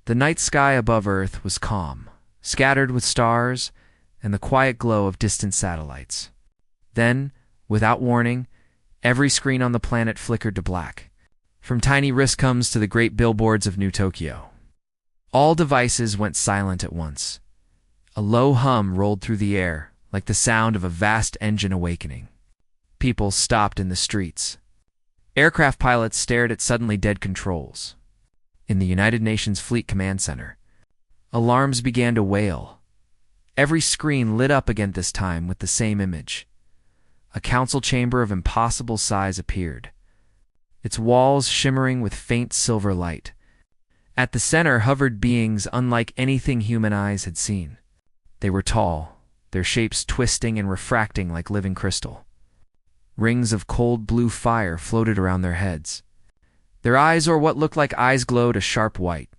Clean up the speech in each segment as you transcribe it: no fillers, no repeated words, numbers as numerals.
The night sky above Earth was calm, scattered with stars and the quiet glow of distant satellites. Then, without warning, every screen on the planet flickered to black, from tiny wristcombs to the great billboards of New Tokyo. All devices went silent at once. A low hum rolled through the air, like the sound of a vast engine awakening. People stopped in the streets. Aircraft pilots stared at suddenly dead controls. In the United Nations Fleet Command Center, alarms began to wail. Every screen lit up again, this time with the same image. A council chamber of impossible size appeared, its walls shimmering with faint silver light. At the center hovered beings unlike anything human eyes had seen. They were tall, their shapes twisting and refracting like living crystal. Rings of cold blue fire floated around their heads. Their eyes, or what looked like eyes, glowed a sharp white.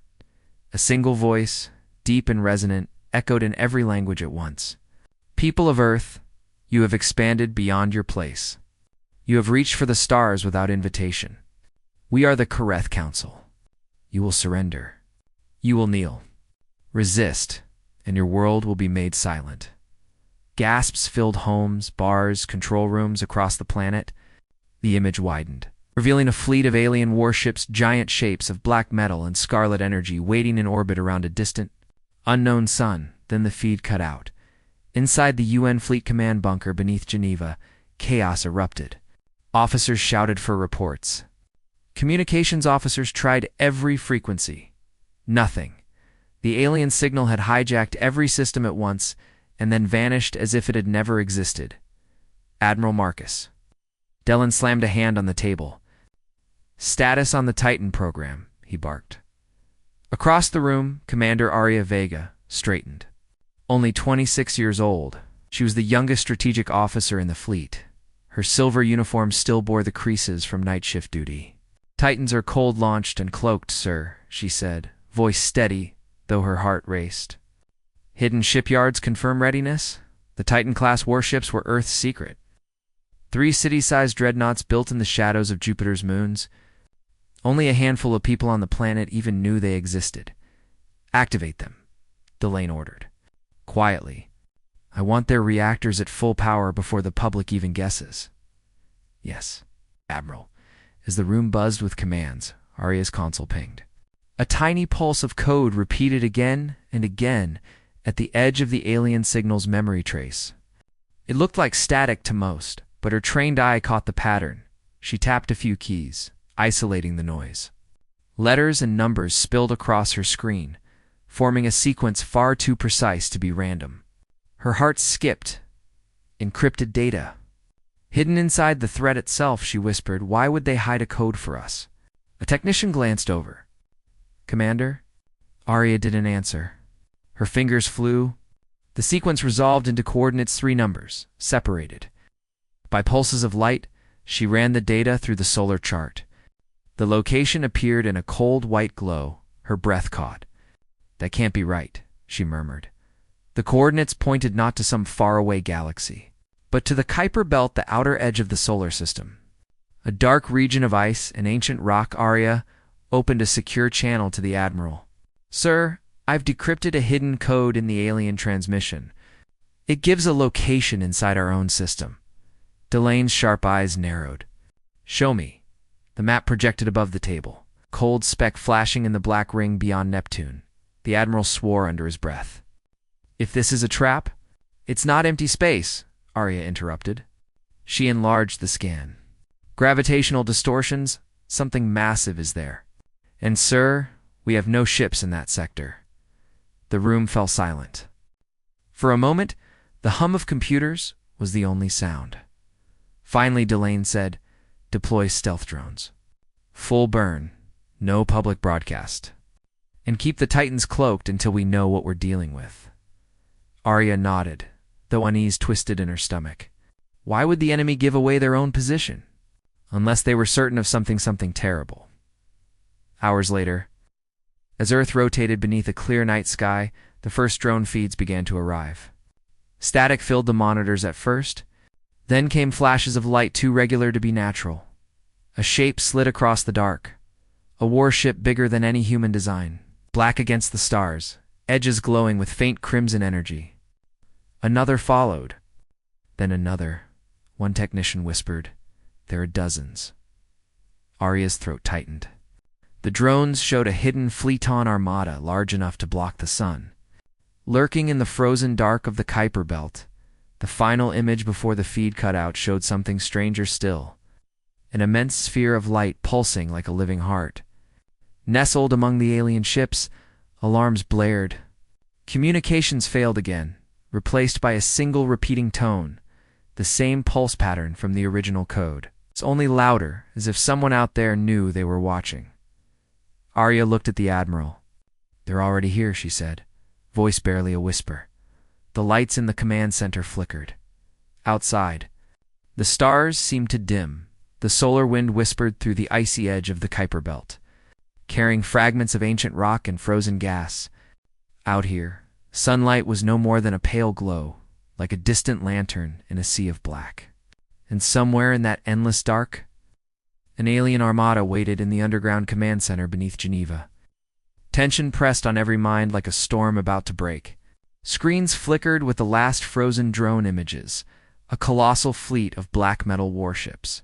A single voice, deep and resonant, echoed in every language at once. People of Earth, you have expanded beyond your place. You have reached for the stars without invitation. We are the Kareth Council. You will surrender. You will kneel. Resist, and your world will be made silent. Gasps filled homes, bars, control rooms across the planet. The image widened, revealing a fleet of alien warships, giant shapes of black metal and scarlet energy waiting in orbit around a distant, unknown sun. Then the feed cut out. Inside the UN Fleet Command bunker beneath Geneva, chaos erupted. Officers shouted for reports. Communications officers tried every frequency. Nothing. The alien signal had hijacked every system at once and then vanished as if it had never existed. Admiral Marcus. Dillon slammed a hand on the table. Status on the Titan program, he barked. Across the room, Commander Aria Vega straightened. Only 26 years old, she was the youngest strategic officer in the fleet. Her silver uniform still bore the creases from night shift duty. Titans are cold-launched and cloaked, sir, she said, voice steady, though her heart raced. Hidden shipyards confirm readiness. The Titan-class warships were Earth's secret. 3 city-sized dreadnoughts built in the shadows of Jupiter's moons. Only a handful of people on the planet even knew they existed. Activate them, Delane ordered. Quietly. I want their reactors at full power before the public even guesses. Yes, Admiral. As the room buzzed with commands, Aria's console pinged. A tiny pulse of code repeated again and again at the edge of the alien signal's memory trace. It looked like static to most, but her trained eye caught the pattern. She tapped a few keys, isolating the noise. Letters and numbers spilled across her screen, forming a sequence far too precise to be random. Her heart skipped. Encrypted data. Hidden inside the thread itself, she whispered, why would they hide a code for us? A technician glanced over. Commander? Aria didn't answer. Her fingers flew. The sequence resolved into coordinates, 3 numbers, separated. By pulses of light, she ran the data through the solar chart. The location appeared in a cold white glow. Her breath caught. That can't be right, she murmured. The coordinates pointed not to some faraway galaxy, but to the Kuiper Belt, the outer edge of the solar system. A dark region of ice and ancient rock. Aria opened a secure channel to the Admiral. Sir, I've decrypted a hidden code in the alien transmission. It gives a location inside our own system. Delane's sharp eyes narrowed. Show me. The map projected above the table, cold speck flashing in the black ring beyond Neptune. The Admiral swore under his breath. If this is a trap, it's not empty space, Aria interrupted. She enlarged the scan. Gravitational distortions, something massive is there. And sir, we have no ships in that sector. The room fell silent. For a moment, the hum of computers was the only sound. Finally, Delane said, deploy stealth drones. Full burn, no public broadcast. And keep the Titans cloaked until we know what we're dealing with. Aria nodded, though unease twisted in her stomach. Why would the enemy give away their own position? Unless they were certain of something terrible. Hours later, as Earth rotated beneath a clear night sky, the first drone feeds began to arrive. Static filled the monitors at first, then came flashes of light too regular to be natural. A shape slid across the dark, a warship bigger than any human design. black against the stars, edges glowing with faint crimson energy. Another followed. Then another. One technician whispered, "There are dozens." Arya's throat tightened. The drones showed a hidden Fleeton armada large enough to block the sun. Lurking in the frozen dark of the Kuiper Belt, the final image before the feed cut out showed something stranger still. An immense sphere of light pulsing like a living heart. Nestled among the alien ships, alarms blared. Communications failed again, replaced by a single repeating tone, the same pulse pattern from the original code. It's only louder, as if someone out there knew they were watching. Arya looked at the Admiral. "They're already here," she said, voice barely a whisper. The lights in the command center flickered. Outside, the stars seemed to dim. The solar wind whispered through the icy edge of the Kuiper Belt, carrying fragments of ancient rock and frozen gas. Out here, sunlight was no more than a pale glow, like a distant lantern in a sea of black. And somewhere in that endless dark, an alien armada waited in the underground command center beneath Geneva. Tension pressed on every mind like a storm about to break. Screens flickered with the last frozen drone images, a colossal fleet of black metal warships.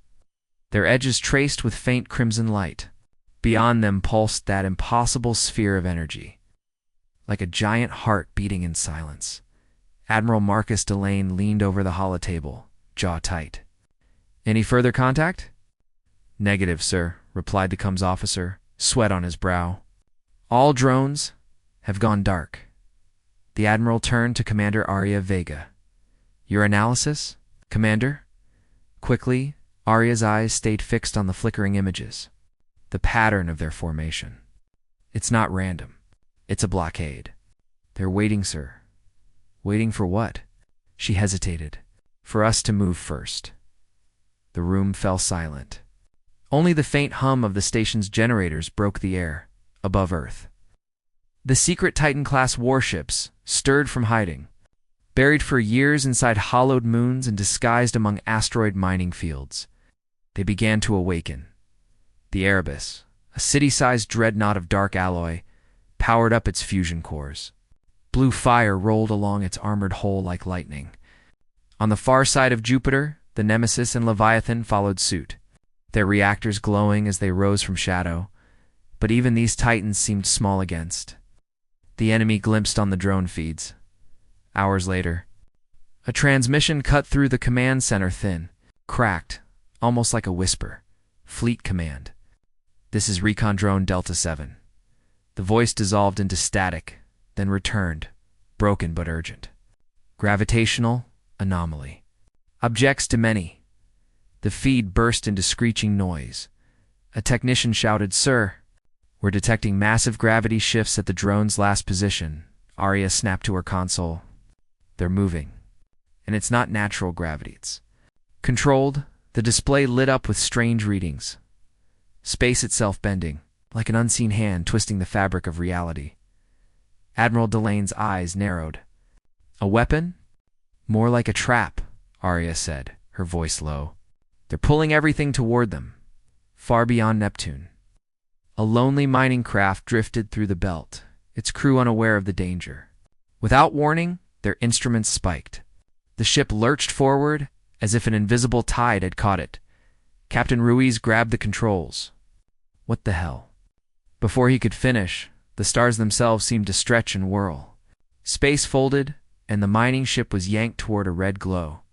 Their edges traced with faint crimson light. Beyond them pulsed that impossible sphere of energy, like a giant heart beating in silence. Admiral Marcus Delane leaned over the holotable, jaw tight. "Any further contact?" "Negative, sir," replied the comms officer, sweat on his brow. "All drones have gone dark." The Admiral turned to Commander Arya Vega. "Your analysis, Commander?" Quickly, Arya's eyes stayed fixed on the flickering images. The pattern of their formation. "It's not random. It's a blockade. They're waiting, sir." "Waiting for what?" She hesitated. "For us to move first." The room fell silent. Only the faint hum of the station's generators broke the air, above Earth. The secret Titan-class warships stirred from hiding, buried for years inside hollowed moons and disguised among asteroid mining fields. They began to awaken. The Erebus, a city-sized dreadnought of dark alloy, powered up its fusion cores. Blue fire rolled along its armored hull like lightning. On the far side of Jupiter, the Nemesis and Leviathan followed suit, their reactors glowing as they rose from shadow. But even these titans seemed small against the enemy glimpsed on the drone feeds. Hours later, a transmission cut through the command center thin, cracked, almost like a whisper. "Fleet Command. This is Recon Drone Delta 7. The voice dissolved into static, then returned, broken but urgent. "Gravitational anomaly. Objects to many." The feed burst into screeching noise. A technician shouted, "Sir, we're detecting massive gravity shifts at the drone's last position." Arya snapped to her console. "They're moving. And it's not natural gravity. It's controlled." The display lit up with strange readings. Space itself bending, like an unseen hand twisting the fabric of reality. Admiral Delane's eyes narrowed. "A weapon?" "More like a trap," Arya said, her voice low. "They're pulling everything toward them, far beyond Neptune." A lonely mining craft drifted through the belt, its crew unaware of the danger. Without warning, their instruments spiked. The ship lurched forward, as if an invisible tide had caught it. Captain Ruiz grabbed the controls. What the hell? Before he could finish, the stars themselves seemed to stretch and whirl. Space folded, and the mining ship was yanked toward a red glow.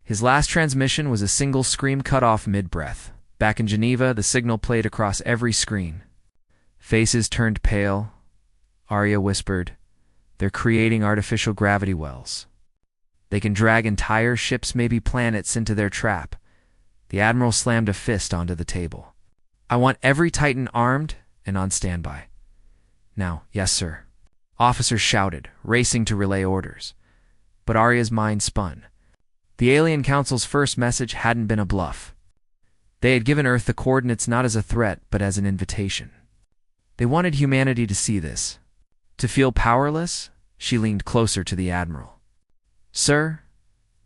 His last transmission was a single scream cut off mid-breath. Back in Geneva, the signal played across every screen. Faces turned pale. Arya whispered, "They're creating artificial gravity wells. They can drag entire ships, maybe planets, into their trap." The Admiral slammed a fist onto the table. "I want every Titan armed and on standby." "Now." "Yes, sir." Officers shouted, racing to relay orders. But Arya's mind spun. The Alien Council's first message hadn't been a bluff. They had given Earth the coordinates not as a threat, but as an invitation. They wanted humanity to see this. To feel powerless, she leaned closer to the Admiral. "Sir,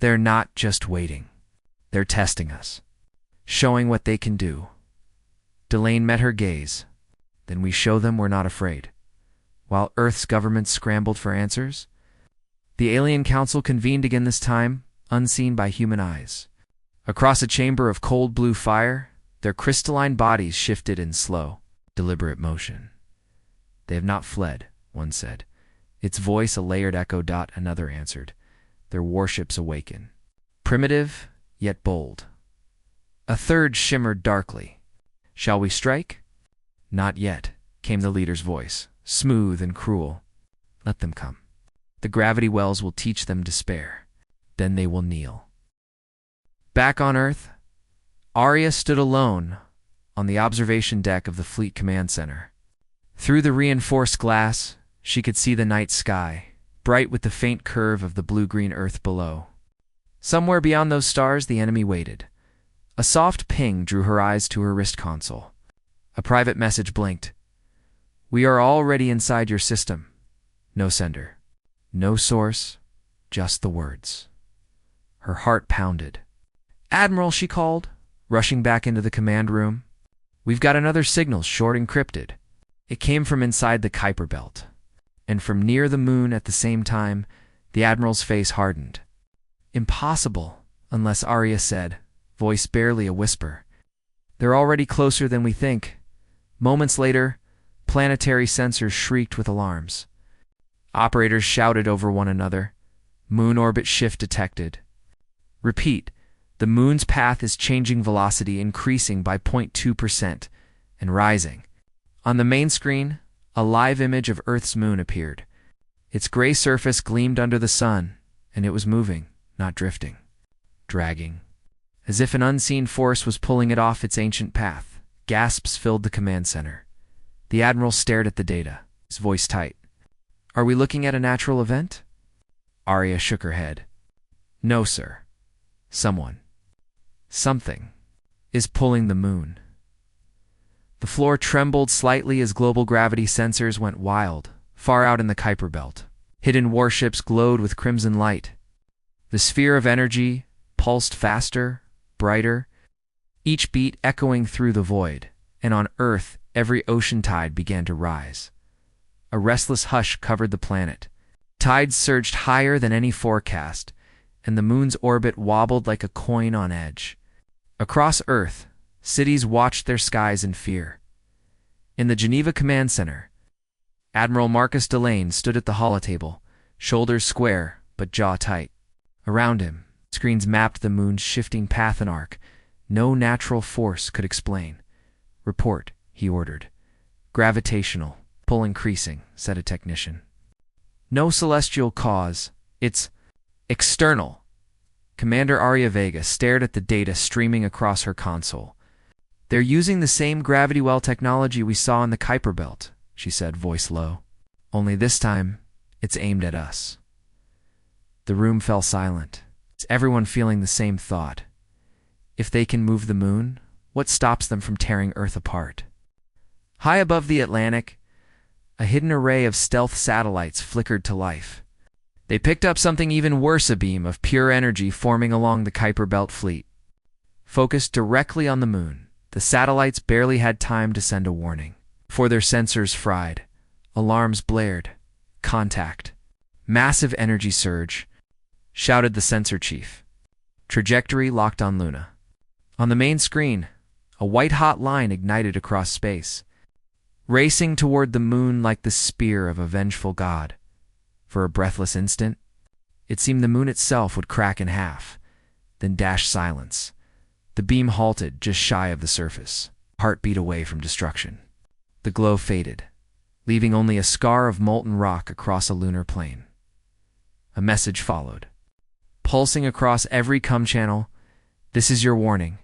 they're not just waiting. They're testing us, showing what they can do." Delane met her gaze. "Then we show them we're not afraid." while Earth's government scrambled for answers. The alien council convened again, this time unseen by human eyes. Across a chamber of cold blue fire, their crystalline bodies shifted in slow, deliberate motion. "They have not fled," one said. Its voice a layered echo. Another answered. "Their warships awaken. Primitive, yet bold." A third shimmered darkly. "Shall we strike?" "Not yet," came the leader's voice, smooth and cruel. "Let them come. The gravity wells will teach them despair. Then they will kneel." Back on Earth, Arya stood alone on the observation deck of the Fleet Command Center. Through the reinforced glass, she could see the night sky, bright with the faint curve of the blue-green Earth below. Somewhere beyond those stars, the enemy waited. A soft ping drew her eyes to her wrist console. A private message blinked. "We are already inside your system." No sender. No source. Just the words. Her heart pounded. "Admiral," she called, rushing back into the command room. "We've got another signal, short encrypted." It came from inside the Kuiper Belt, and from near the moon at the same time. The Admiral's face hardened. "Impossible," unless Arya said, voice barely a whisper. "They're already closer than we think." Moments later, planetary sensors shrieked with alarms. Operators shouted over one another. "Moon orbit shift detected." "Repeat, the moon's path is changing, velocity increasing by 0.2% and rising." On the main screen, a live image of Earth's moon appeared. Its gray surface gleamed under the sun, and it was moving, not drifting. Dragging. As if an unseen force was pulling it off its ancient path. Gasps filled the command center. The Admiral stared at the data, his voice tight. "Are we looking at a natural event?" Arya shook her head. "No, sir. Something is pulling the moon." The floor trembled slightly as global gravity sensors went wild, far out in the Kuiper Belt. Hidden warships glowed with crimson light. The sphere of energy pulsed faster, brighter, each beat echoing through the void, and on Earth every ocean tide began to rise. A restless hush covered the planet. Tides surged higher than any forecast, and the moon's orbit wobbled like a coin on edge. Across Earth, cities watched their skies in fear. In the Geneva Command Center, Admiral Marcus Delane stood at the holotable, shoulders square but jaw tight. Around him, screens mapped the moon's shifting path and arc. No natural force could explain. "Report," he ordered. "Gravitational pull increasing," said a technician. "No celestial cause. It's external." Commander Arya Vega stared at the data streaming across her console. "They're using the same gravity well technology we saw in the Kuiper Belt," she said, voice low. "Only this time, it's aimed at us." The room fell silent. It's everyone feeling the same thought. If they can move the moon, what stops them from tearing Earth apart? High above the Atlantic, a hidden array of stealth satellites flickered to life. They picked up something even worse, a beam of pure energy forming along the Kuiper Belt fleet. Focused directly on the moon, the satellites barely had time to send a warning. Before their sensors fried, alarms blared. "Contact. Massive energy surge," shouted the sensor chief. "Trajectory locked on Luna." On the main screen, a white-hot line ignited across space, racing toward the moon like the spear of a vengeful god. For a breathless instant, it seemed the moon itself would crack in half, then dash silence. The beam halted just shy of the surface, heartbeat away from destruction. The glow faded, leaving only a scar of molten rock across a lunar plain. A message followed. Pulsing across every comm channel, "This is your warning."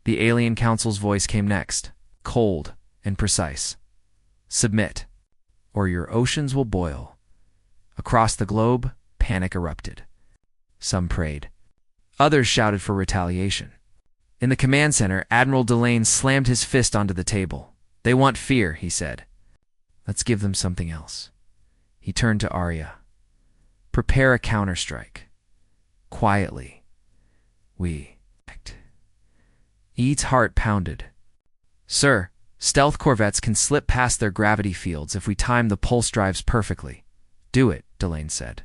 The Alien Council's voice came next, cold and precise. "Submit, or your oceans will boil." Across the globe, panic erupted. Some prayed. Others shouted for retaliation. In the command center, Admiral Delane slammed his fist onto the table. "They want fear," he said. "Let's give them something else." He turned to Arya. "Prepare a counterstrike. Quietly. We act." Ede's heart pounded. "Sir," Stealth corvettes can slip past their gravity fields if we time the pulse drives perfectly. Do it, Delane said,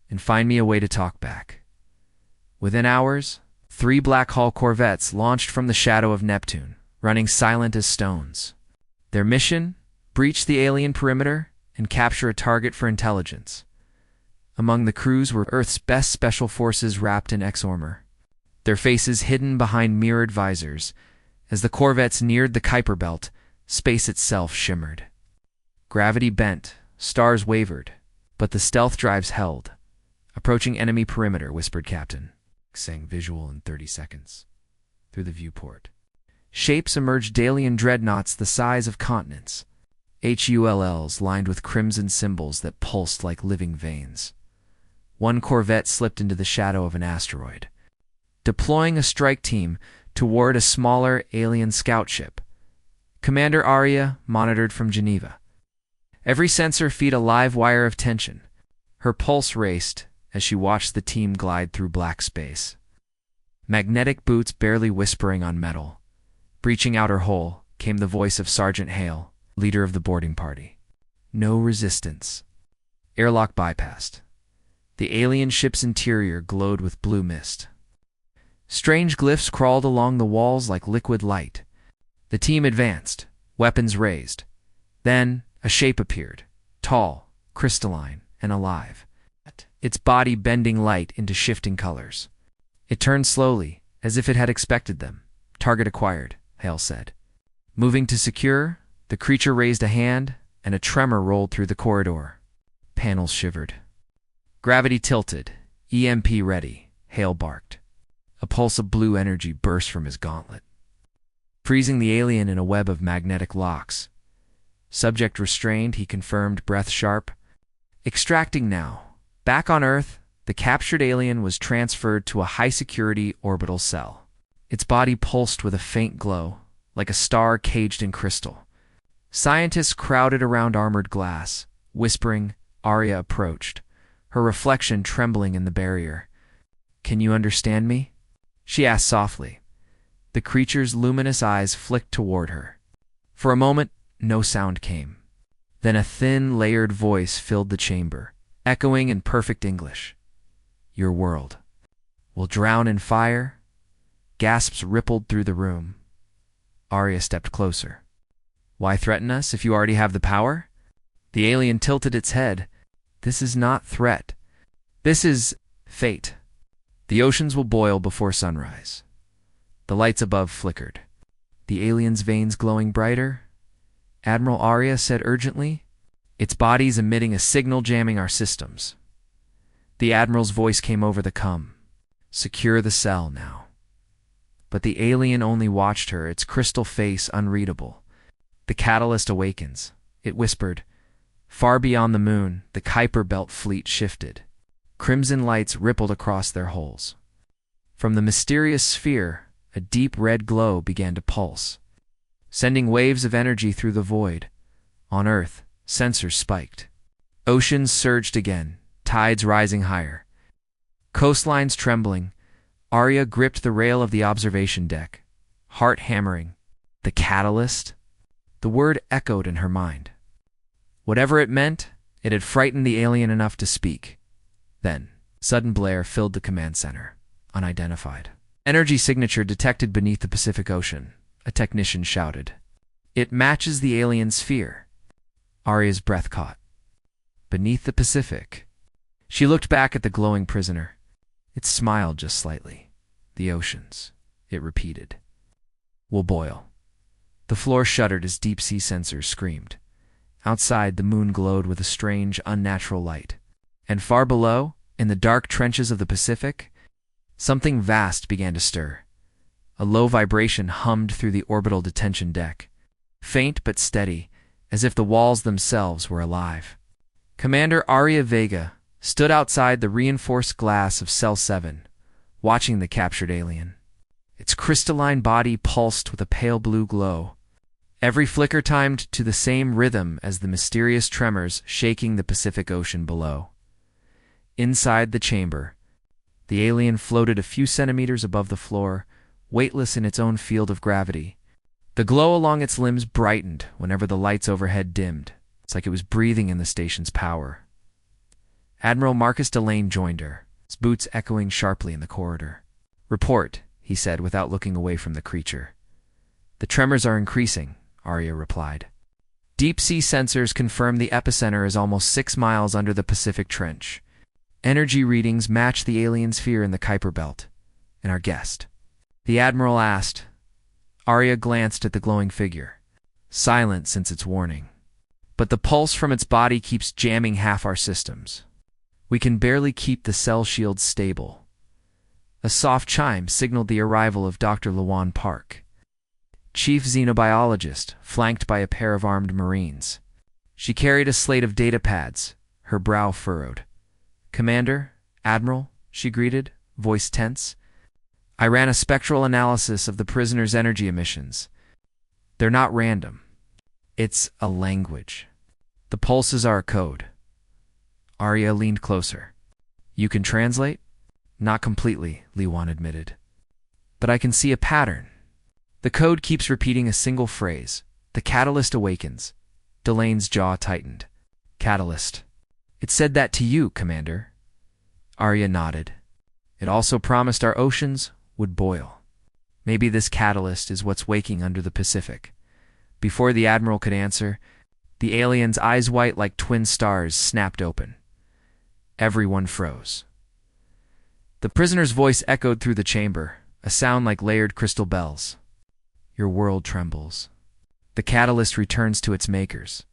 and find me a way to talk back. Within hours, 3 Black Hall corvettes launched from the shadow of Neptune, running silent as stones. Their mission? Breach the alien perimeter and capture a target for intelligence. Among the crews were Earth's best special forces wrapped in X-armor, their faces hidden behind mirrored visors. As the corvettes neared the Kuiper Belt, space itself shimmered. Gravity bent, stars wavered, but the stealth drives held. Approaching enemy perimeter, whispered Captain, saying visual in 30 seconds. Through the viewport, shapes emerged, alien dreadnoughts the size of continents. HULLs lined with crimson symbols that pulsed like living veins. One corvette slipped into the shadow of an asteroid, deploying a strike team toward a smaller alien scout ship. Commander Arya monitored from Geneva. Every sensor feed a live wire of tension. Her pulse raced as she watched the team glide through black space. Magnetic boots barely whispering on metal. Breaching outer hull came the voice of Sergeant Hale, leader of the boarding party. No resistance. Airlock bypassed. The alien ship's interior glowed with blue mist. Strange glyphs crawled along the walls like liquid light. The team advanced, weapons raised. Then a shape appeared, tall, crystalline, and alive, its body bending light into shifting colors. It turned slowly, as if it had expected them. Target acquired, Hale said. Moving to secure, the creature raised a hand, and a tremor rolled through the corridor. Panels shivered. Gravity tilted. EMP ready, Hale barked. A pulse of blue energy burst from his gauntlet, freezing the alien in a web of magnetic locks. Subject restrained, he confirmed, breath sharp. Extracting now. Back on Earth, the captured alien was transferred to a high-security orbital cell. Its body pulsed with a faint glow, like a star caged in crystal. Scientists crowded around armored glass, whispering. Arya approached, her reflection trembling in the barrier. "Can you understand me?" she asked softly. The creature's luminous eyes flicked toward her. For a moment, no sound came. Then a thin, layered voice filled the chamber, echoing in perfect English. "Your world will drown in fire." Gasps rippled through the room. Arya stepped closer. "Why threaten us if you already have the power?" The alien tilted its head. "This is not threat. This is fate. The oceans will boil before sunrise." The lights above flickered, the alien's veins glowing brighter. Admiral Arya said urgently, "Its body's emitting a signal jamming our systems." The Admiral's voice came over the com. "Secure the cell now." But the alien only watched her, its crystal face unreadable. "The catalyst awakens," it whispered. Far beyond the moon, the Kuiper Belt fleet shifted. Crimson lights rippled across their hulls. From the mysterious sphere, a deep red glow began to pulse, sending waves of energy through the void. On Earth, sensors spiked. Oceans surged again, tides rising higher. Coastlines trembling. Arya gripped the rail of the observation deck, heart hammering. The catalyst? The word echoed in her mind. Whatever it meant, it had frightened the alien enough to speak. Then, sudden blare filled the command center, unidentified. "Energy signature detected beneath the Pacific Ocean," a technician shouted. "It matches the alien's fear." Arya's breath caught. Beneath the Pacific. She looked back at the glowing prisoner. It smiled just slightly. "The oceans," it repeated, "will boil." The floor shuddered as deep-sea sensors screamed. Outside, the moon glowed with a strange, unnatural light. And far below, in the dark trenches of the Pacific, something vast began to stir. A low vibration hummed through the orbital detention deck, faint but steady, as if the walls themselves were alive. Commander Arya Vega stood outside the reinforced glass of Cell 7, watching the captured alien. Its crystalline body pulsed with a pale blue glow, every flicker timed to the same rhythm as the mysterious tremors shaking the Pacific Ocean below. Inside the chamber, the alien floated a few centimeters above the floor, weightless in its own field of gravity. The glow along its limbs brightened whenever the lights overhead dimmed. It's like it was breathing in the station's power. Admiral Marcus Delane joined her, his boots echoing sharply in the corridor. "Report," he said without looking away from the creature. "The tremors are increasing," Arya replied. "Deep-sea sensors confirm the epicenter is almost 6 miles under the Pacific Trench. Energy readings match the alien sphere in the Kuiper Belt. And our guest?" The Admiral asked. Arya glanced at the glowing figure, silent since its warning. "But the pulse from its body keeps jamming half our systems. We can barely keep the cell shields stable." A soft chime signaled the arrival of Dr. Lawan Park, chief xenobiologist, flanked by a pair of armed Marines. She carried a slate of data pads, her brow furrowed. "Commander, Admiral," she greeted, voice tense. "I ran a spectral analysis of the prisoner's energy emissions. They're not random. It's a language. The pulses are a code." Arya leaned closer. "You can translate?" "Not completely," Liwan admitted. "But I can see a pattern. The code keeps repeating a single phrase. The catalyst awakens." Delane's jaw tightened. "Catalyst. It said that to you, Commander." Arya nodded. "It also promised our oceans would boil. Maybe this catalyst is what's waking under the Pacific." Before the Admiral could answer, the alien's eyes white like twin stars snapped open. Everyone froze. The prisoner's voice echoed through the chamber, a sound like layered crystal bells. "Your world trembles. The catalyst returns to its makers."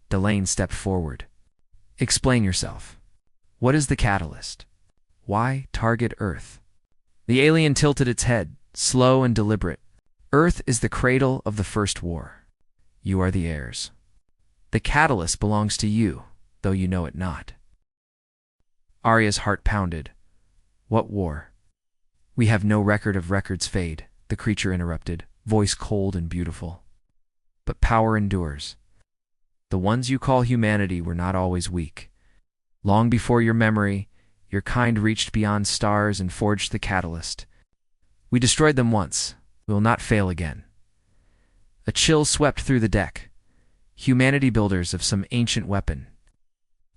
Delane stepped forward. "Explain yourself. What is the catalyst? Why target Earth?" The alien tilted its head, slow and deliberate. "Earth is the cradle of the First War. You are the heirs. The catalyst belongs to you, though you know it not." Arya's heart pounded. "What war?" "We have no record of records fade," the creature interrupted, voice cold and beautiful. "But power endures. The ones you call humanity were not always weak. Long before your memory, your kind reached beyond stars and forged the catalyst. We destroyed them once. We will not fail again." A chill swept through the deck. Humanity builders of some ancient weapon.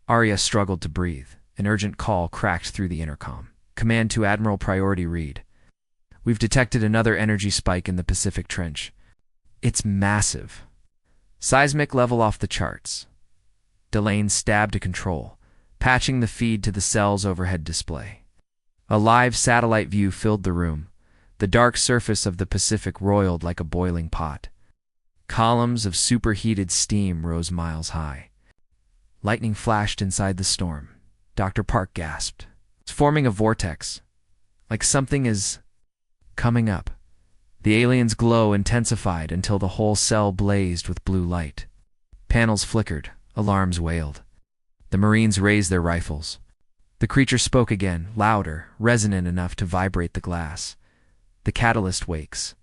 Arya struggled to breathe. An urgent call cracked through the intercom. "Command to Admiral Priority Reed. We've detected another energy spike in the Pacific Trench. It's massive. Seismic level off the charts." Delane stabbed to control, patching the feed to the cell's overhead display. A live satellite view filled the room. The dark surface of the Pacific roiled like a boiling pot. Columns of superheated steam rose miles high. Lightning flashed inside the storm. Dr. Park gasped. "It's forming a vortex. Like something is coming up." The alien's glow intensified until the whole cell blazed with blue light. Panels flickered. Alarms wailed. The Marines raised their rifles. The creature spoke again, louder, resonant enough to vibrate the glass. "The catalyst wakes.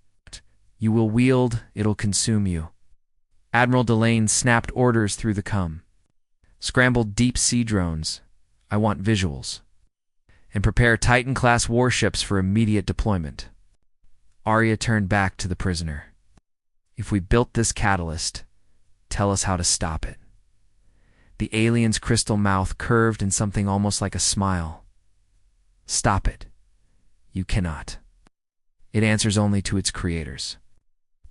You will wield, it'll consume you." Admiral Delane snapped orders through the com. "Scrambled deep-sea drones. I want visuals. And prepare Titan-class warships for immediate deployment." Arya turned back to the prisoner. "If we built this catalyst, tell us how to stop it." The alien's crystal mouth curved in something almost like a smile. "Stop it. You cannot. It answers only to its creators.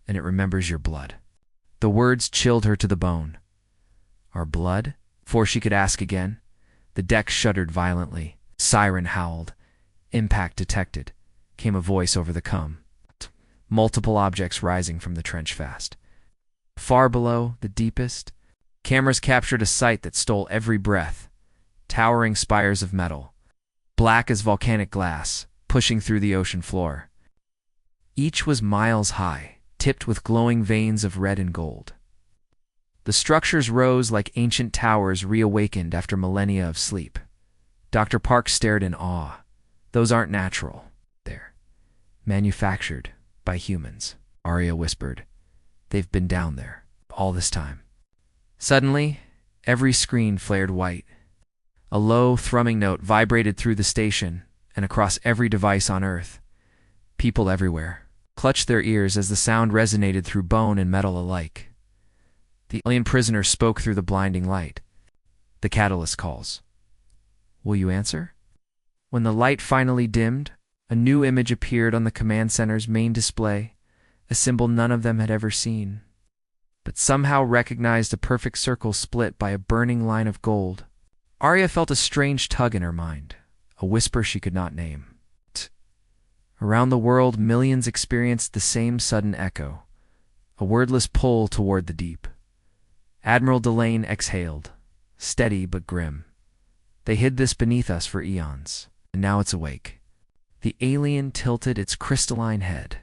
And it remembers your blood." The words chilled her to the bone. "Our blood?" Before she could ask again, the deck shuddered violently. Siren howled. "Impact detected," came a voice over the com. Multiple objects rising from the trench fast. Far below, the deepest, cameras captured a sight that stole every breath. Towering spires of metal, black as volcanic glass, pushing through the ocean floor. Each was miles high, tipped with glowing veins of red and gold. The structures rose like ancient towers reawakened after millennia of sleep. Dr. Park stared in awe. "Those aren't natural. They're manufactured by humans," Arya whispered. "They've been down there all this time." Suddenly, every screen flared white. A low, thrumming note vibrated through the station and across every device on Earth. People everywhere, clutched their ears as the sound resonated through bone and metal alike. The alien prisoner spoke through the blinding light. The catalyst calls. Will you answer? When the light finally dimmed, a new image appeared on the command center's main display, a symbol none of them had ever seen, but somehow recognized a perfect circle split by a burning line of gold. Arya felt a strange tug in her mind, a whisper she could not name. Around the world, millions experienced the same sudden echo, a wordless pull toward the deep. Admiral Delane exhaled, steady but grim. They hid this beneath us for eons, and now it's awake. The alien tilted its crystalline head.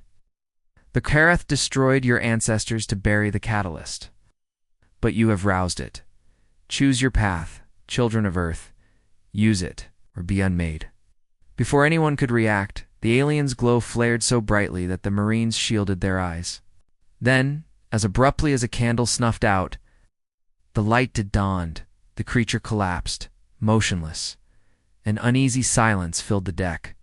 The Kareth destroyed your ancestors to bury the catalyst. But you have roused it. Choose your path, children of Earth. Use it, or be unmade. Before anyone could react, the alien's glow flared so brightly that the Marines shielded their eyes. Then, as abruptly as a candle snuffed out, the light dawned. The creature collapsed, motionless. An uneasy silence filled the deck.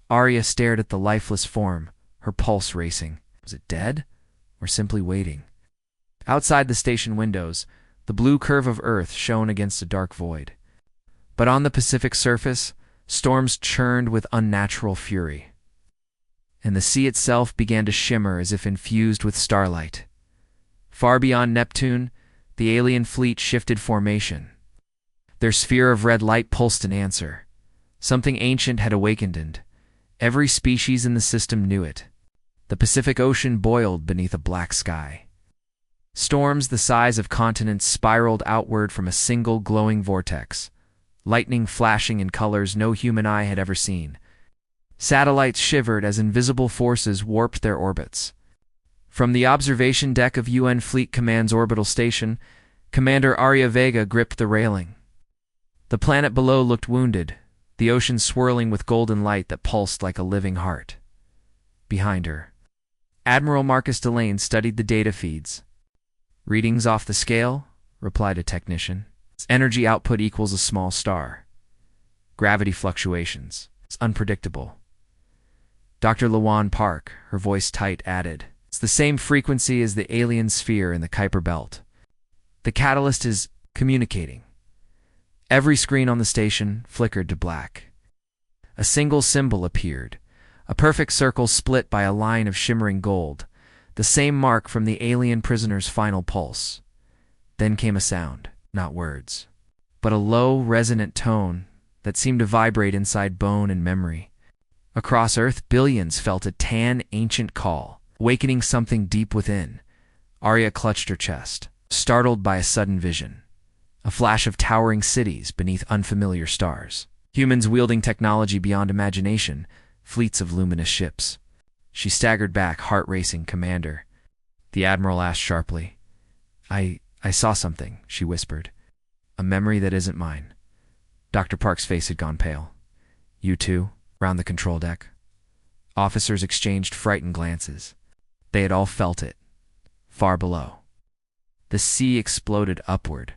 Arya stared at the lifeless form, her pulse racing. Was it dead, or simply waiting? Outside the station windows, the blue curve of Earth shone against a dark void. But on the Pacific surface, storms churned with unnatural fury, and the sea itself began to shimmer as if infused with starlight. Far beyond Neptune, the alien fleet shifted formation. Their sphere of red light pulsed in answer. Something ancient had awakened, and every species in the system knew it. The Pacific Ocean boiled beneath a black sky. Storms the size of continents spiraled outward from a single glowing vortex, lightning flashing in colors no human eye had ever seen. Satellites shivered as invisible forces warped their orbits. From the observation deck of UN Fleet Command's orbital station, Commander Arya Vega gripped the railing. The planet below looked wounded, the ocean swirling with golden light that pulsed like a living heart. Behind her, Admiral Marcus Delane studied the data feeds. Readings off the scale, replied a technician. Its energy output equals a small star. Gravity fluctuations. It's unpredictable. Dr. Lawan Park, her voice tight, added, it's the same frequency as the alien sphere in the Kuiper Belt. The catalyst is communicating. Every screen on the station flickered to black. A single symbol appeared, a perfect circle split by a line of shimmering gold, the same mark from the alien prisoner's final pulse. Then came a sound, not words, but a low, resonant tone that seemed to vibrate inside bone and memory. Across Earth, billions felt a tan, ancient call, awakening something deep within. Arya clutched her chest, startled by a sudden vision. A flash of towering cities beneath unfamiliar stars. Humans wielding technology beyond imagination, fleets of luminous ships. She staggered back, heart racing. Commander, the Admiral asked sharply. I saw something, she whispered. A memory that isn't mine. Dr. Park's face had gone pale. You too? Round the control deck. Officers exchanged frightened glances. They had all felt it. Far below. The sea exploded upward.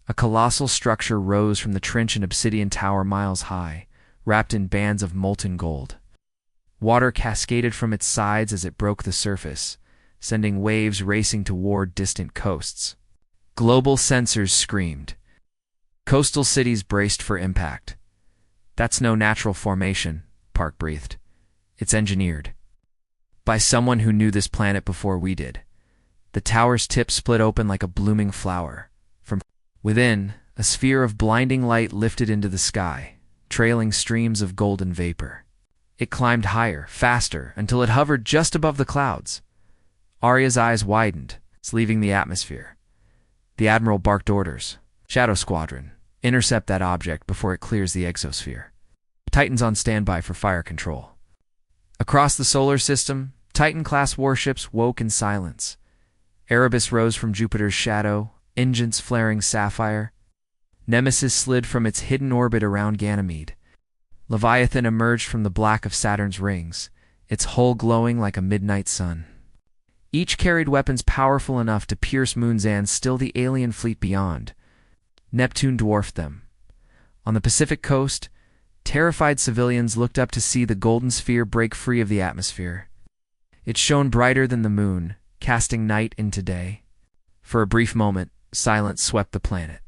A colossal structure rose from the trench, an obsidian tower miles high, wrapped in bands of molten gold. Water cascaded from its sides as it broke the surface, sending waves racing toward distant coasts. Global sensors screamed. Coastal cities braced for impact. That's no natural formation, Park breathed. It's engineered. By someone who knew this planet before we did. The tower's tip split open like a blooming flower. From within, a sphere of blinding light lifted into the sky, trailing streams of golden vapor. It climbed higher, faster, until it hovered just above the clouds. Arya's eyes widened. It's leaving the atmosphere. The Admiral barked orders. Shadow Squadron, intercept that object before it clears the exosphere. Titans on standby for fire control. Across the solar system, Titan-class warships woke in silence. Erebus rose from Jupiter's shadow, engines flaring sapphire. Nemesis slid from its hidden orbit around Ganymede. Leviathan emerged from the black of Saturn's rings, its hull glowing like a midnight sun. Each carried weapons powerful enough to pierce Moonzan's still the alien fleet beyond. Neptune dwarfed them. On the Pacific coast, terrified civilians looked up to see the golden sphere break free of the atmosphere. It shone brighter than the moon, casting night into day. For a brief moment, silence swept the planet.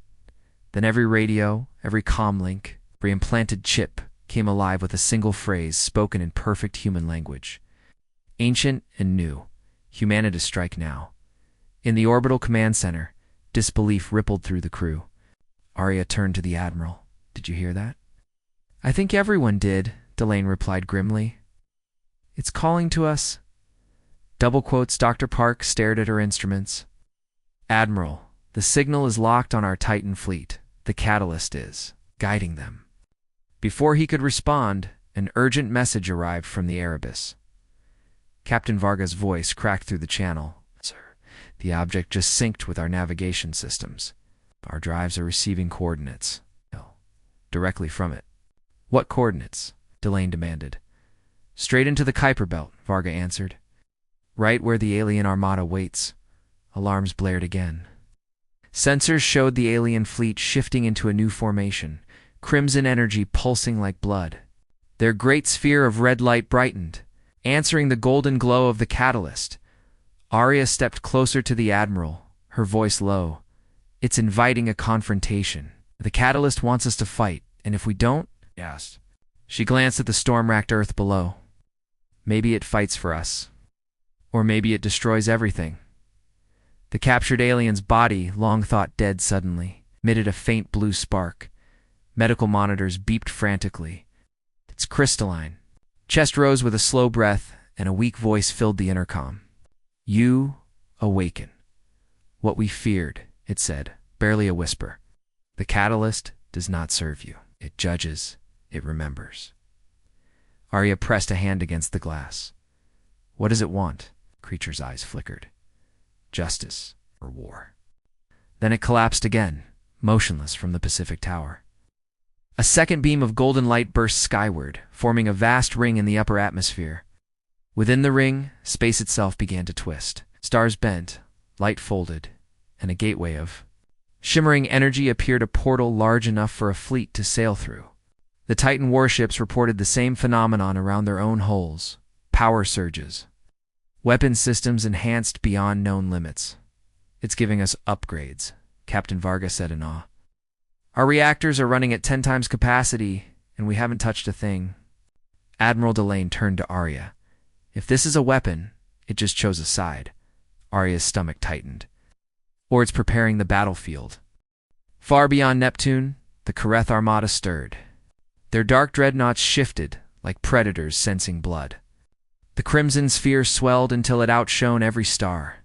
Then every radio, every comm link, every implanted chip came alive with a single phrase spoken in perfect human language. Ancient and new, humanity strike now. In the orbital command center, disbelief rippled through the crew. Arya turned to the Admiral. "Did you hear that?" "I think everyone did," Delane replied grimly. "It's calling to us." Double quotes. Dr. Park stared at her instruments. "Admiral, the signal is locked on our Titan fleet. The catalyst is guiding them." Before he could respond, an urgent message arrived from the Erebus. Captain Varga's voice cracked through the channel. "Sir, the object just synced with our navigation systems. Our drives are receiving coordinates directly from it." "What coordinates?" Delane demanded. "Straight into the Kuiper Belt," Varga answered. "Right where the alien armada waits." Alarms blared again. Sensors showed the alien fleet shifting into a new formation, crimson energy pulsing like blood. Their great sphere of red light brightened, answering the golden glow of the catalyst. Arya stepped closer to the Admiral, her voice low. "It's inviting a confrontation. The catalyst wants us to fight, and if we don't," she asked. She glanced at the storm-racked Earth below. "Maybe it fights for us. Or maybe it destroys everything." The captured alien's body, long thought dead suddenly, emitted a faint blue spark. Medical monitors beeped frantically. "It's crystalline." Chest rose with a slow breath, and a weak voice filled the intercom. "You awaken. What we feared," it said, barely a whisper. "The catalyst does not serve you. It judges, it remembers." Arya pressed a hand against the glass. "What does it want?" The creature's eyes flickered. "Justice or war." Then it collapsed again, motionless from the Pacific Tower. A second beam of golden light burst skyward, forming a vast ring in the upper atmosphere. Within the ring, space itself began to twist. Stars bent, light folded, and a gateway of shimmering energy appeared, a portal large enough for a fleet to sail through. The Titan warships reported the same phenomenon around their own hulls. Power surges. Weapon systems enhanced beyond known limits. "It's giving us upgrades," Captain Varga said in awe. "Our reactors are running at 10 times capacity, and we haven't touched a thing." Admiral Delane turned to Arya. "If this is a weapon, it just chose a side." Arya's stomach tightened. "Or it's preparing the battlefield." Far beyond Neptune, the Kareth armada stirred. Their dark dreadnoughts shifted, like predators sensing blood. The crimson sphere swelled until it outshone every star.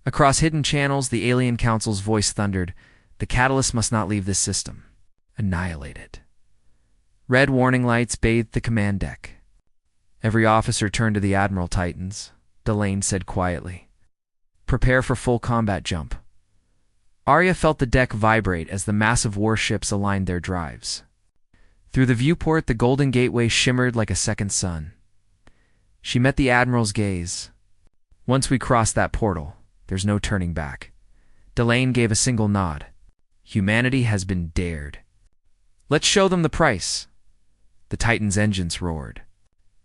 Across hidden channels, the Alien Council's voice thundered, "The catalyst must not leave this system. Annihilate it." Red warning lights bathed the command deck. Every officer turned to the Admiral Titans. Delane said quietly, "Prepare for full combat jump." Arya felt the deck vibrate as the massive warships aligned their drives. Through the viewport, the Golden Gateway shimmered like a second sun. She met the Admiral's gaze. "Once we cross that portal, there's no turning back." Delane gave a single nod. "Humanity has been dared. Let's show them the price." The Titan's engines roared.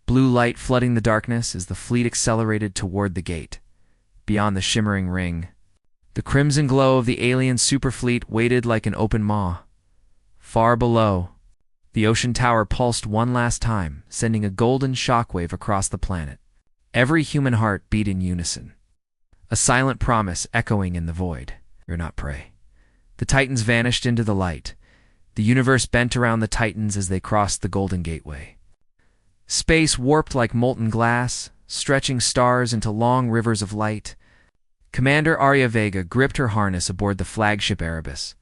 Blue light flooding the darkness as the fleet accelerated toward the gate. Beyond the shimmering ring, the crimson glow of the alien superfleet waited like an open maw. Far below, the ocean tower pulsed one last time, sending a golden shockwave across the planet. Every human heart beat in unison. A silent promise echoing in the void. "You're not prey." The Titans vanished into the light. The universe bent around the Titans as they crossed the Golden Gateway. Space warped like molten glass, stretching stars into long rivers of light. Commander Arya Vega gripped her harness aboard the flagship Erebus.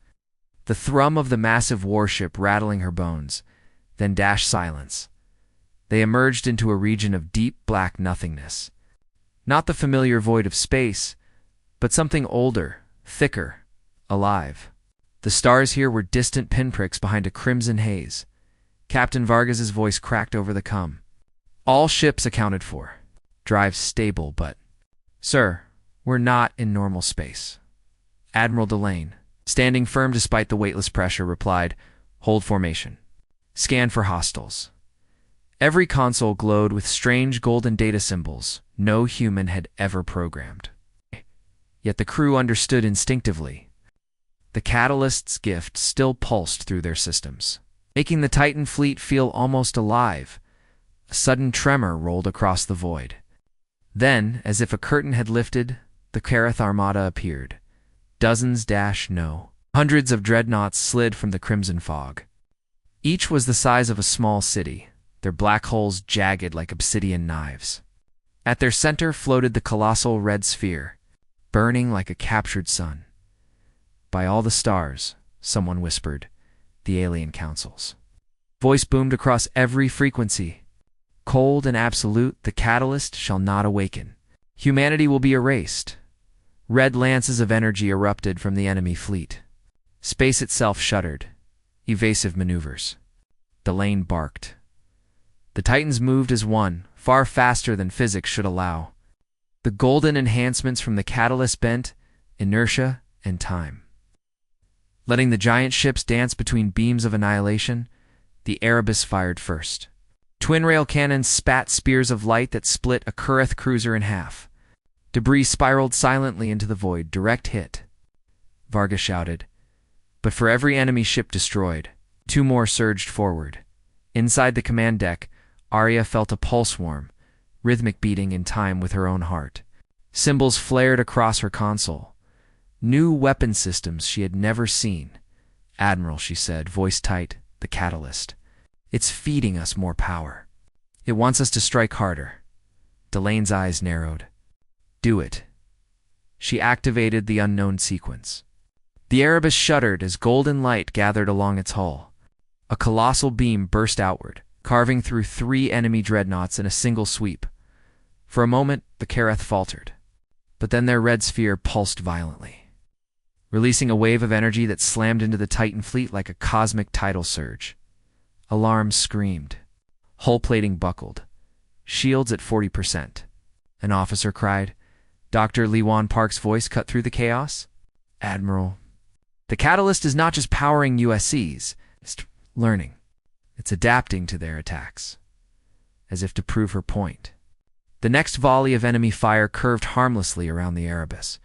The thrum of the massive warship rattling her bones, then dashed silence. They emerged into a region of deep black nothingness. Not the familiar void of space, but something older, thicker, alive. The stars here were distant pinpricks behind a crimson haze. Captain Vargas's voice cracked over the comm. "All ships accounted for. Drives stable, but..." "Sir, we're not in normal space." Admiral Delane, standing firm despite the weightless pressure, replied, "Hold formation. Scan for hostiles." Every console glowed with strange golden data symbols no human had ever programmed. Yet the crew understood instinctively. The Catalyst's gift still pulsed through their systems, making the Titan fleet feel almost alive. A sudden tremor rolled across the void. Then, as if a curtain had lifted, the Karath armada appeared. Dozens no. Hundreds of dreadnoughts slid from the crimson fog. Each was the size of a small city, their black holes jagged like obsidian knives. At their center floated the colossal red sphere, burning like a captured sun. "By all the stars," someone whispered, "the alien councils." Voice boomed across every frequency. "Cold and absolute, the catalyst shall not awaken. Humanity will be erased." Red lances of energy erupted from the enemy fleet. Space itself shuddered. Evasive maneuvers. Delane barked. The Titans moved as one, far faster than physics should allow. The golden enhancements from the catalyst bent inertia and time. Letting the giant ships dance between beams of annihilation, the Erebus fired first. Twin-rail cannons spat spears of light that split a Karath cruiser in half. Debris spiraled silently into the void, direct hit. Varga shouted. But for every enemy ship destroyed, 2 more surged forward. Inside the command deck, Arya felt a pulse warm, rhythmic beating in time with her own heart. Symbols flared across her console. New weapon systems she had never seen. "Admiral," she said, voice tight, "the catalyst. It's feeding us more power. It wants us to strike harder." Delane's eyes narrowed. "Do it." She activated the unknown sequence. The Erebus shuddered as golden light gathered along its hull. A colossal beam burst outward, carving through 3 enemy dreadnoughts in a single sweep. For a moment, the Karath faltered, but then their red sphere pulsed violently, releasing a wave of energy that slammed into the Titan fleet like a cosmic tidal surge. Alarms screamed. Hull plating buckled. Shields at 40%. An officer cried. Dr. Lewan Park's voice cut through the chaos. "Admiral, the catalyst is not just powering USCs, it's learning. It's adapting to their attacks." As if to prove her point. The next volley of enemy fire curved harmlessly around the Erebus,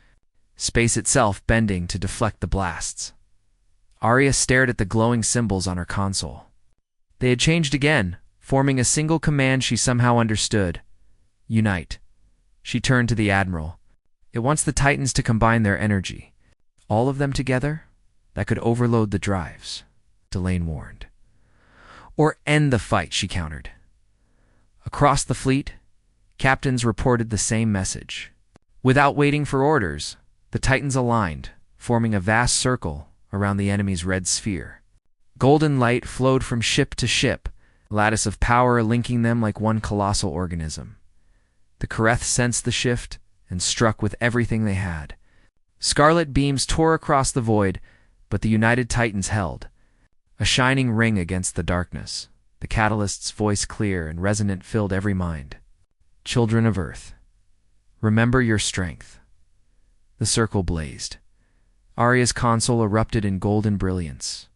space itself bending to deflect the blasts. Arya stared at the glowing symbols on her console. They had changed again, forming a single command she somehow understood. Unite. She turned to the Admiral. "It wants the Titans to combine their energy. All of them together? That could overload the drives," Delane warned. "Or end the fight," she countered. Across the fleet, captains reported the same message. Without waiting for orders, the Titans aligned, forming a vast circle around the enemy's red sphere. Golden light flowed from ship to ship, a lattice of power linking them like one colossal organism. The Karath sensed the shift and struck with everything they had. Scarlet beams tore across the void, but the united Titans held. A shining ring against the darkness, the catalyst's voice clear and resonant filled every mind. "Children of Earth, remember your strength." The circle blazed. Arya's console erupted in golden brilliance.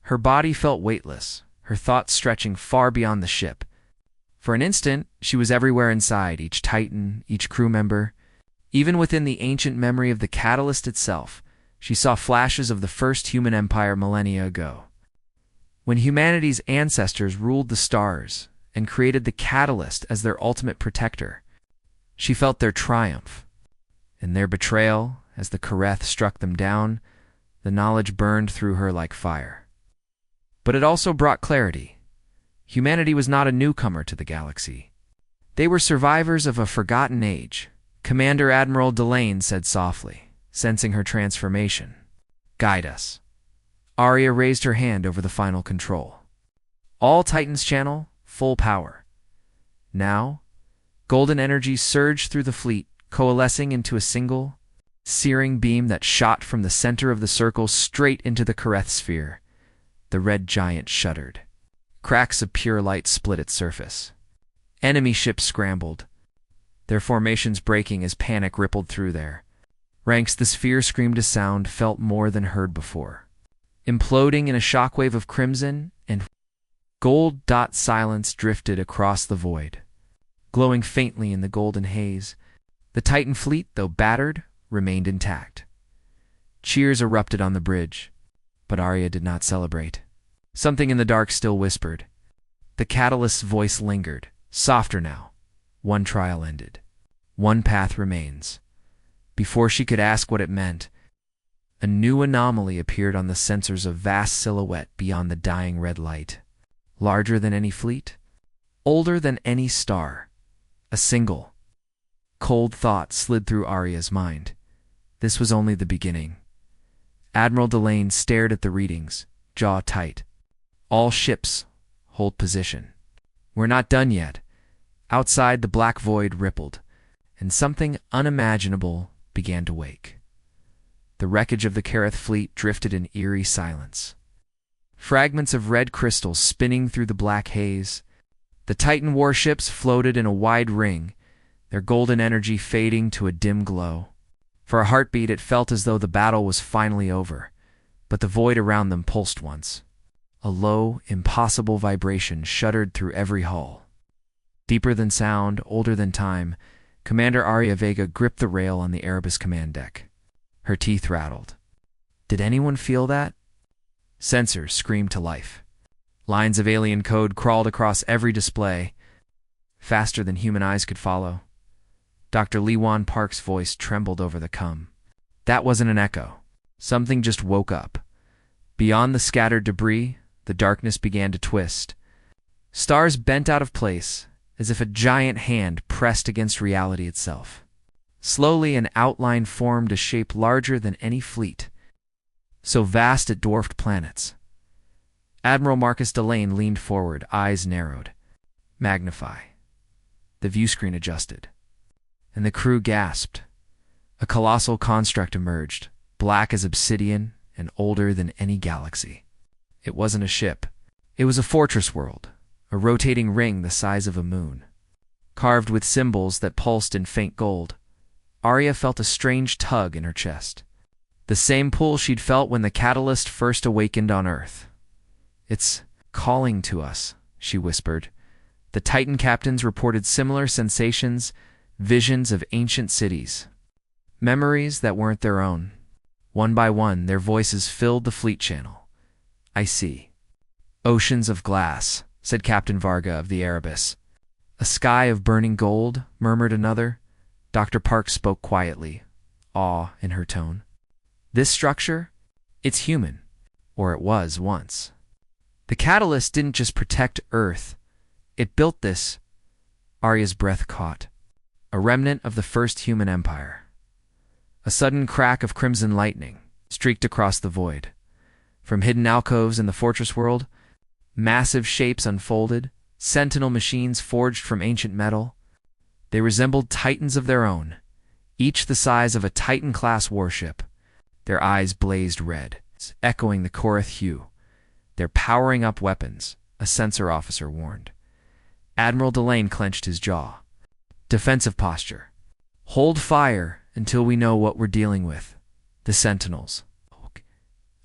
Her body felt weightless, her thoughts stretching far beyond the ship. For an instant, she was everywhere inside, each Titan, each crew member. Even within the ancient memory of the catalyst itself, she saw flashes of the first human empire millennia ago. When humanity's ancestors ruled the stars and created the catalyst as their ultimate protector, she felt their triumph. In their betrayal, as the Karath struck them down, the knowledge burned through her like fire. But it also brought clarity. Humanity was not a newcomer to the galaxy. They were survivors of a forgotten age. Commander Admiral Delane said softly, sensing her transformation. "Guide us." Arya raised her hand over the final control. All Titans channel, full power. Now, golden energy surged through the fleet, coalescing into a single, searing beam that shot from the center of the circle straight into the Karath sphere. The red giant shuddered. Cracks of pure light split its surface. Enemy ships scrambled, their formations breaking as panic rippled through their ranks. The sphere screamed a sound felt more than heard before, imploding in a shockwave of crimson and Gold silence drifted across the void, glowing faintly in the golden haze. The Titan fleet, though battered, remained intact. Cheers erupted on the bridge, but Arya did not celebrate. Something in the dark still whispered. The catalyst's voice lingered, softer now. One trial ended. One path remains. Before she could ask what it meant, a new anomaly appeared on the sensors, a vast silhouette beyond the dying red light. Larger than any fleet, older than any star. A single, cold thought slid through Arya's mind. This was only the beginning. Admiral Delane stared at the readings, jaw tight. All ships, hold position. We're not done yet. Outside, the black void rippled, and something unimaginable began to wake. The wreckage of the Kareth fleet drifted in eerie silence. Fragments of red crystals spinning through the black haze. The Titan warships floated in a wide ring, their golden energy fading to a dim glow. For a heartbeat, it felt as though the battle was finally over, but the void around them pulsed once. A low, impossible vibration shuddered through every hull. Deeper than sound, older than time, Commander Arya Vega gripped the rail on the Erebus command deck. Her teeth rattled. Did anyone feel that? Sensors screamed to life. Lines of alien code crawled across every display, faster than human eyes could follow. Dr. Lewan Park's voice trembled over the com. That wasn't an echo. Something just woke up. Beyond the scattered debris, the darkness began to twist. Stars bent out of place, as if a giant hand pressed against reality itself. Slowly, an outline formed, a shape larger than any fleet, so vast it dwarfed planets. Admiral Marcus Delane leaned forward, eyes narrowed. Magnify. The viewscreen adjusted, and the crew gasped. A colossal construct emerged, black as obsidian and older than any galaxy. It wasn't a ship. It was a fortress world, a rotating ring the size of a moon, carved with symbols that pulsed in faint gold. Arya felt a strange tug in her chest. The same pull she'd felt when the catalyst first awakened on Earth. It's calling to us, she whispered. The Titan captains reported similar sensations, visions of ancient cities, memories that weren't their own. One by one, their voices filled the fleet channel. I see. Oceans of glass, said Captain Varga of the Erebus. A sky of burning gold, murmured another. Dr. Park spoke quietly, awe in her tone. This structure? It's human. Or it was once. The catalyst didn't just protect Earth. It built this. Arya's breath caught. A remnant of the first human empire. A sudden crack of crimson lightning streaked across the void. From hidden alcoves in the fortress world, massive shapes unfolded, sentinel machines forged from ancient metal. They resembled titans of their own, each the size of a Titan-class warship. Their eyes blazed red, echoing the Kareth hue. They're powering up weapons, a sensor officer warned. Admiral Delane clenched his jaw. Defensive posture. Hold fire until we know what we're dealing with. The sentinels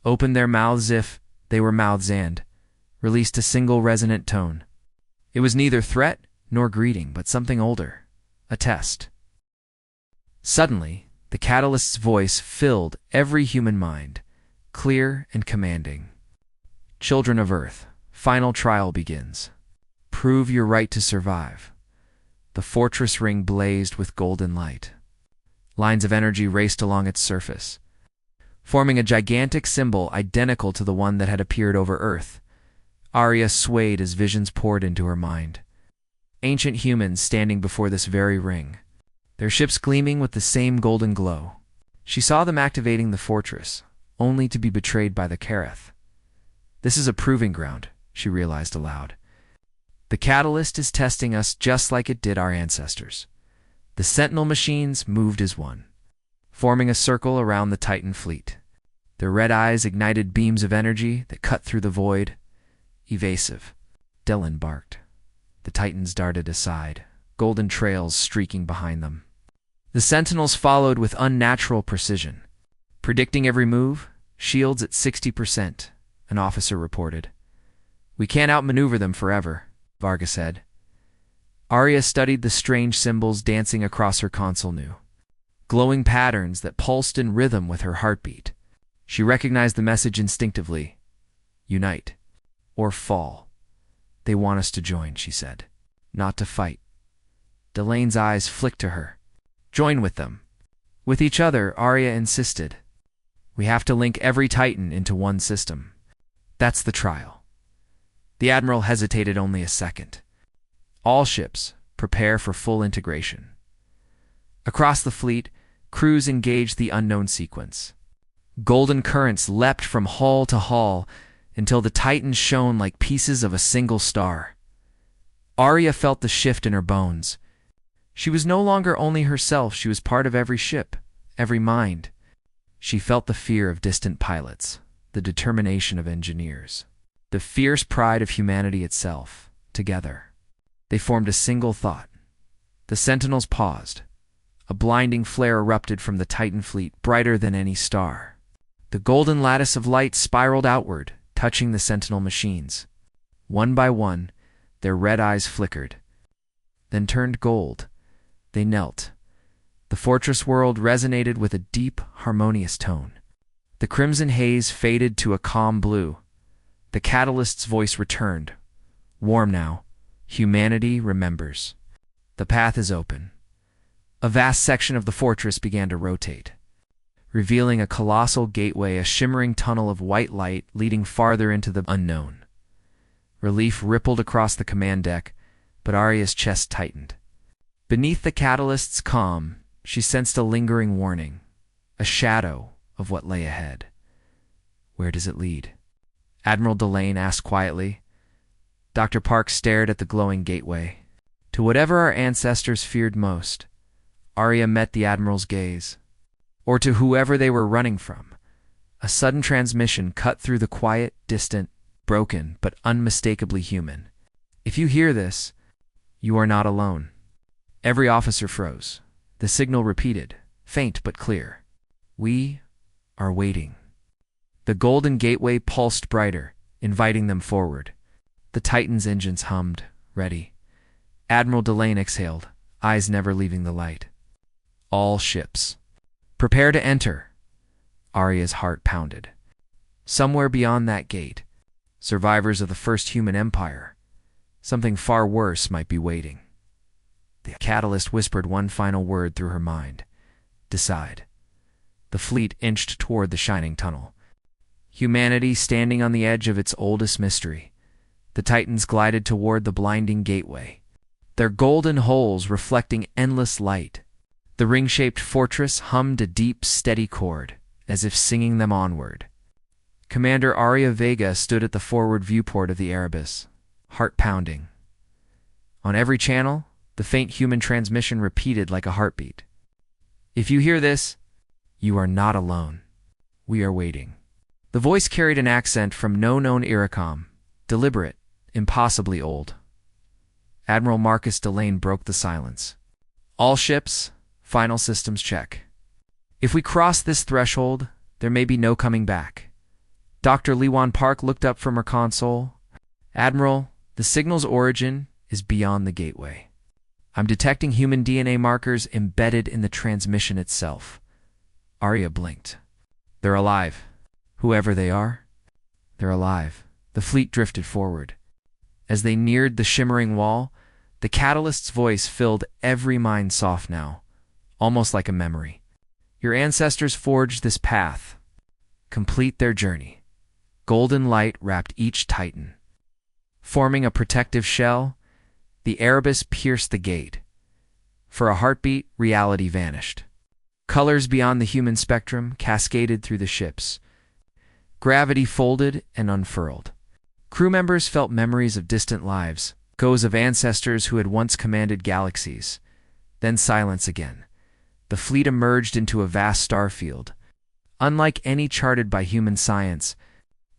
opened their mouths if they were mouths and released a single resonant tone. It was neither threat nor greeting, but something older. A test. Suddenly, the catalyst's voice filled every human mind, clear and commanding. Children of Earth, final trial begins. Prove your right to survive. The fortress ring blazed with golden light. Lines of energy raced along its surface, forming a gigantic symbol identical to the one that had appeared over Earth. Arya swayed as visions poured into her mind. Ancient humans standing before this very ring, their ships gleaming with the same golden glow. She saw them activating the fortress, only to be betrayed by the Kareth. This is a proving ground, she realized aloud. The catalyst is testing us just like it did our ancestors. The sentinel machines moved as one, forming a circle around the Titan fleet. Their red eyes ignited beams of energy that cut through the void. Evasive. Dylan barked. The Titans darted aside, golden trails streaking behind them. The sentinels followed with unnatural precision. Predicting every move, shields at 60%, an officer reported. We can't outmaneuver them forever, Varga said. Arya studied the strange symbols dancing across her console new. Glowing patterns that pulsed in rhythm with her heartbeat. She recognized the message instinctively. Unite. Or fall. They want us to join, she said. Not to fight. Delane's eyes flicked to her. Join with them. With each other, Arya insisted. We have to link every Titan into one system. That's the trial. The Admiral hesitated only a second. All ships, prepare for full integration. Across the fleet, crews engaged the unknown sequence. Golden currents leapt from hull to hull until the Titans shone like pieces of a single star. Arya felt the shift in her bones. She was no longer only herself, she was part of every ship, every mind. She felt the fear of distant pilots, the determination of engineers, the fierce pride of humanity itself. Together, they formed a single thought. The Sentinels paused. A blinding flare erupted from the Titan fleet, brighter than any star. The golden lattice of light spiraled outward, touching the Sentinel machines. One by one, their red eyes flickered, then turned gold. They knelt. The fortress world resonated with a deep, harmonious tone. The crimson haze faded to a calm blue. The catalyst's voice returned. Warm now. Humanity remembers. The path is open. A vast section of the fortress began to rotate, revealing a colossal gateway, a shimmering tunnel of white light leading farther into the unknown. Relief rippled across the command deck, but Arya's chest tightened. Beneath the catalyst's calm, she sensed a lingering warning, a shadow of what lay ahead. Where does it lead? Admiral Delane asked quietly. Dr. Park stared at the glowing gateway. To whatever our ancestors feared most, Arya met the Admiral's gaze. Or to whoever they were running from. A sudden transmission cut through the quiet, distant, broken, but unmistakably human. If you hear this, you are not alone. Every officer froze. The signal repeated, faint but clear. We are waiting. The golden gateway pulsed brighter, inviting them forward. The Titan's engines hummed, ready. Admiral Delane exhaled, eyes never leaving the light. All ships. Prepare to enter. Arya's heart pounded. Somewhere beyond that gate, survivors of the first human empire, something far worse might be waiting. The catalyst whispered one final word through her mind. Decide. The fleet inched toward the shining tunnel. Humanity standing on the edge of its oldest mystery. The Titans glided toward the blinding gateway, their golden hulls reflecting endless light. The ring-shaped fortress hummed a deep, steady chord, as if singing them onward. Commander Arya Vega stood at the forward viewport of the Erebus, heart pounding. On every channel, the faint human transmission repeated like a heartbeat. If you hear this, you are not alone. We are waiting. The voice carried an accent from no known Iracom, deliberate, impossibly old. Admiral Marcus Delane broke the silence. All ships, final systems check. If we cross this threshold, there may be no coming back. Dr. Lewan Park looked up from her console. Admiral, the signal's origin is beyond the gateway. I'm detecting human DNA markers embedded in the transmission itself. Arya blinked. They're alive. Whoever they are, they're alive. The fleet drifted forward. As they neared the shimmering wall, the catalyst's voice filled every mind soft now, almost like a memory. Your ancestors forged this path. Complete their journey. Golden light wrapped each Titan. Forming a protective shell, the Erebus pierced the gate. For a heartbeat, reality vanished. Colors beyond the human spectrum cascaded through the ships. Gravity folded and unfurled. Crew members felt memories of distant lives, echoes of ancestors who had once commanded galaxies. Then silence again. The fleet emerged into a vast starfield. Unlike any charted by human science,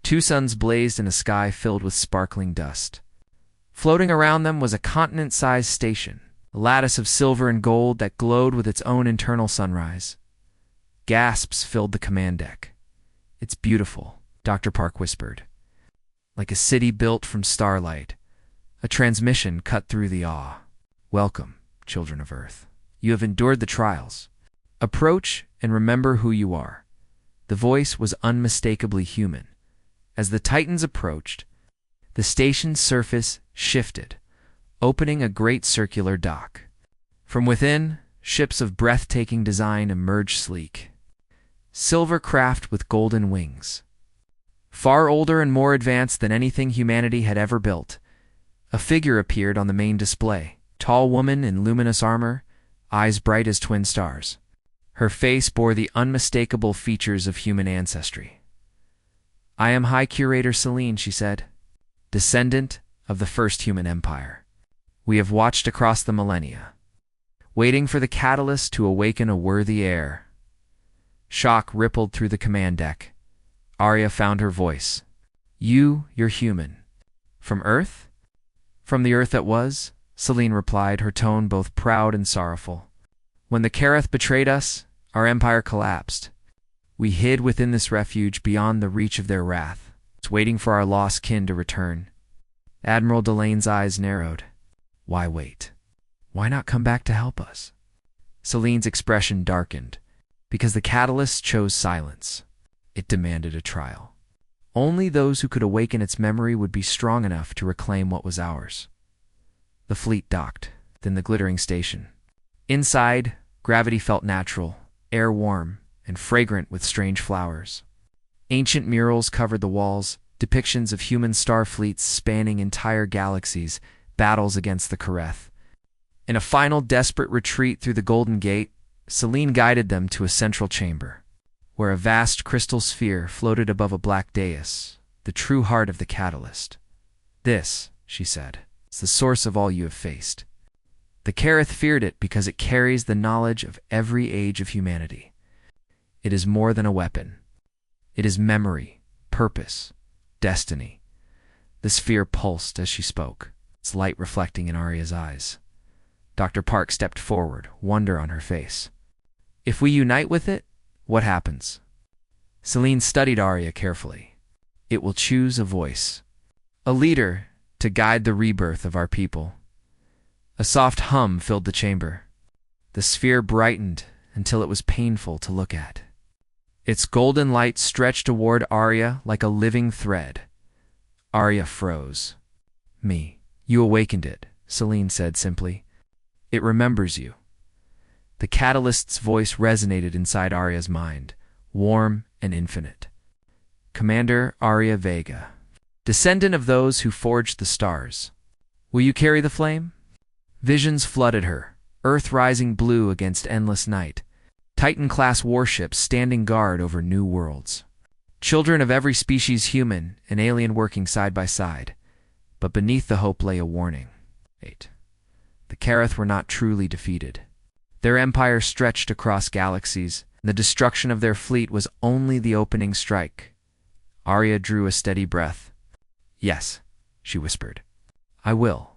two suns blazed in a sky filled with sparkling dust. Floating around them was a continent-sized station, a lattice of silver and gold that glowed with its own internal sunrise. Gasps filled the command deck. It's beautiful, Dr. Park whispered. like a city built from starlight. A transmission cut through the awe. Welcome, children of Earth. You have endured the trials. Approach and remember who you are. The voice was unmistakably human. As the Titans approached, the station's surface shifted, opening a great circular dock. From within, ships of breathtaking design emerged sleek. Silver craft with golden wings. Far older and more advanced than anything humanity had ever built. A figure appeared on the main display. Tall woman in luminous armor, eyes bright as twin stars. Her face bore the unmistakable features of human ancestry. I am High Curator Selene, she said, descendant of the first human empire. We have watched across the millennia, waiting for the catalyst to awaken a worthy heir. Shock rippled through the command deck. Arya found her voice. You're human. From Earth? From the Earth that was, Selene replied, her tone both proud and sorrowful. When the Kareth betrayed us, our empire collapsed. We hid within this refuge beyond the reach of their wrath, waiting for our lost kin to return. Admiral Delane's eyes narrowed. Why wait? Why not come back to help us? Selene's expression darkened. Because the catalyst chose silence. It demanded a trial. Only those who could awaken its memory would be strong enough to reclaim what was ours. The fleet docked, then the glittering station. Inside, gravity felt natural, air warm, and fragrant with strange flowers. Ancient murals covered the walls, depictions of human star fleets spanning entire galaxies, battles against the Kareth. In a final desperate retreat through the Golden Gate, Selene guided them to a central chamber, where a vast crystal sphere floated above a black dais, the true heart of the catalyst. This, she said, is the source of all you have faced. The Kareth feared it because it carries the knowledge of every age of humanity. It is more than a weapon. It is memory, purpose, destiny. The sphere pulsed as she spoke, its light reflecting in Arya's eyes. Dr. Park stepped forward, wonder on her face. If we unite with it, what happens? Selene studied Arya carefully. It will choose a voice, a leader to guide the rebirth of our people. A soft hum filled the chamber. The sphere brightened until it was painful to look at. Its golden light stretched toward Arya like a living thread. Arya froze. You awakened it, Selene said simply. It remembers you. The catalyst's voice resonated inside Arya's mind, warm and infinite. Commander Arya Vega, descendant of those who forged the stars. Will you carry the flame? Visions flooded her, Earth rising blue against endless night, Titan-class warships standing guard over new worlds. Children of every species, human and alien, working side by side. But beneath the hope lay a warning. The Kareth were not truly defeated. Their empire stretched across galaxies, and the destruction of their fleet was only the opening strike. Arya drew a steady breath. Yes, she whispered. I will.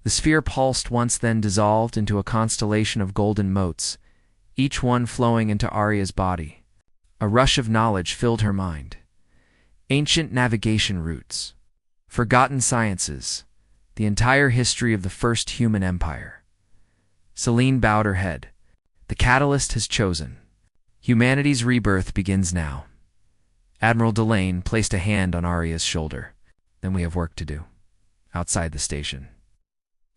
The sphere pulsed once, then dissolved into a constellation of golden motes, each one flowing into Arya's body. A rush of knowledge filled her mind. Ancient navigation routes, forgotten sciences, the entire history of the first human empire. Selene bowed her head. The catalyst has chosen. Humanity's rebirth begins now. Admiral Delane placed a hand on Arya's shoulder. Then we have work to do. Outside the station.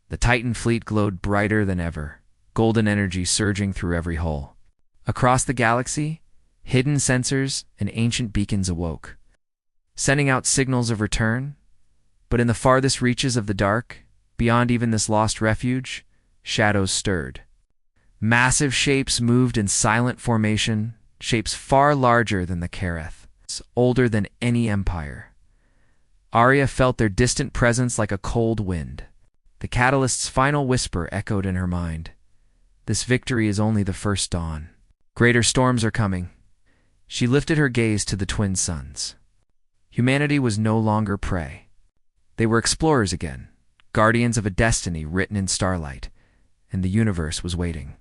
The Titan fleet glowed brighter than ever, golden energy surging through every hull. Across the galaxy, hidden sensors and ancient beacons awoke, sending out signals of return. But in the farthest reaches of the dark, beyond even this lost refuge, shadows stirred. Massive shapes moved in silent formation, shapes far larger than the Kareth, older than any empire. Arya felt their distant presence like a cold wind. The catalyst's final whisper echoed in her mind. This victory is only the first dawn. Greater storms are coming. She lifted her gaze to the twin suns. Humanity was no longer prey. They were explorers again, guardians of a destiny written in starlight, and the universe was waiting.